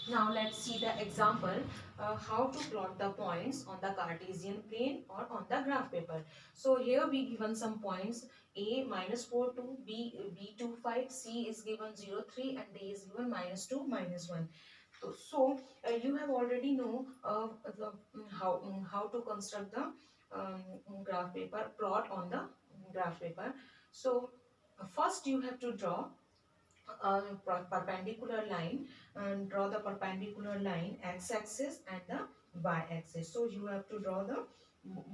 Now let's see the example, how to plot the points on the Cartesian plane or on the graph paper. So here we given some points: a -4 2, b 2 5, c is given 0 3, and d is given -2 -1. So you have already know how to construct the graph paper plot on the graph paper. So first you have to draw a perpendicular line, and draw the perpendicular line x-axis and the y-axis. So you have to draw the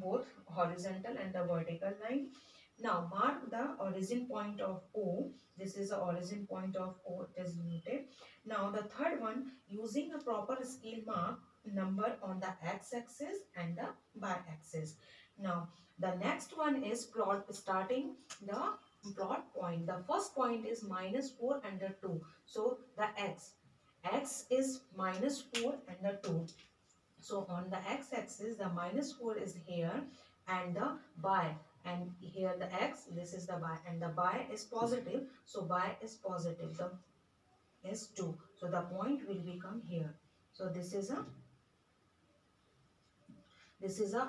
both horizontal and the vertical line. Now mark the origin point of O. This is the origin point of O, it is noted. Now the third one, using a proper scale, mark number on the x-axis and the y-axis. Now the next one is plot starting the plot point. The first point is -4 under 2. So the x is -4 under 2. So on the x-axis, the -4 is here, and the y, and here the x, this is the y, and the y is positive. So y is positive. The is 2. So the point will become here. So this is a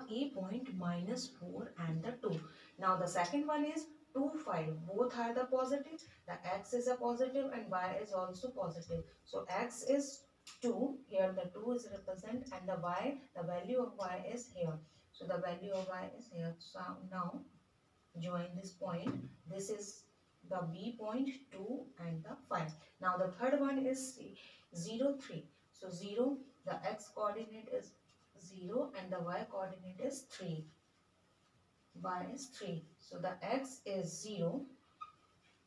E point -4 and the 2. Now the second one is 2 5. Both are the positive. The x is a positive and y is also positive. So x is 2. Here the 2 is represent, and the y, the value of y is here. So the value of y is here. So now join this point. This is the B point 2 and the 5. Now the third one is 0 3. So 0, the x coordinate is 0 and the y coordinate is 3. Y is 3. So the x is 0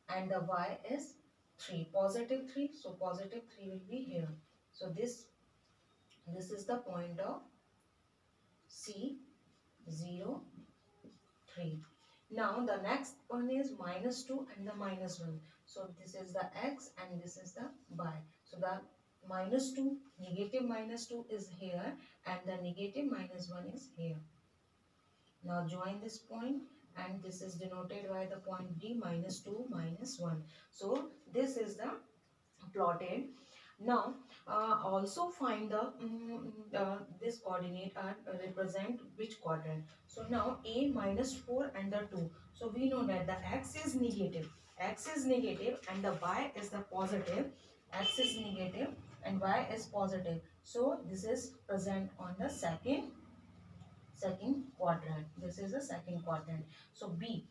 and the y is 3. Positive 3. So positive 3 will be here. So this is the point of C 0 3. Now the next one is -2 and the -1. So this is the x and this is the y. So the -2, negative -2 is here, and the negative -1 is here. Now join this point, and this is denoted by the point D, -2 -1. So this is the plotted. Now also find the this coordinate are represent which quadrant. So now a -4 and the 2. So we know that the x is negative. X is negative and the y is the positive. X is negative and y is positive. So this is present on the second quadrant. This is the second quadrant. So B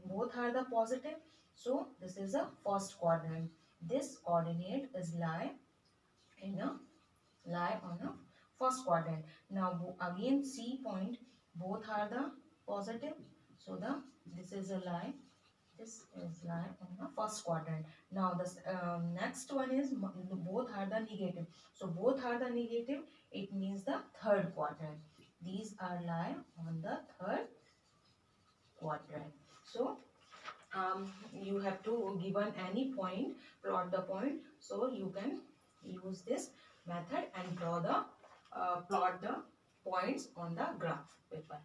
both are the positive. So this is the first quadrant. This coordinate is lie on a first quadrant. Now again C point, both are the positive. So this is a lie. This is lie on the first quadrant. Now the next one is both are the negative. So both are the negative. It means the third quadrant. These are lie on the third quadrant. So you have to given any point, plot the point. So you can use this method and draw the plot the points on the graph paper.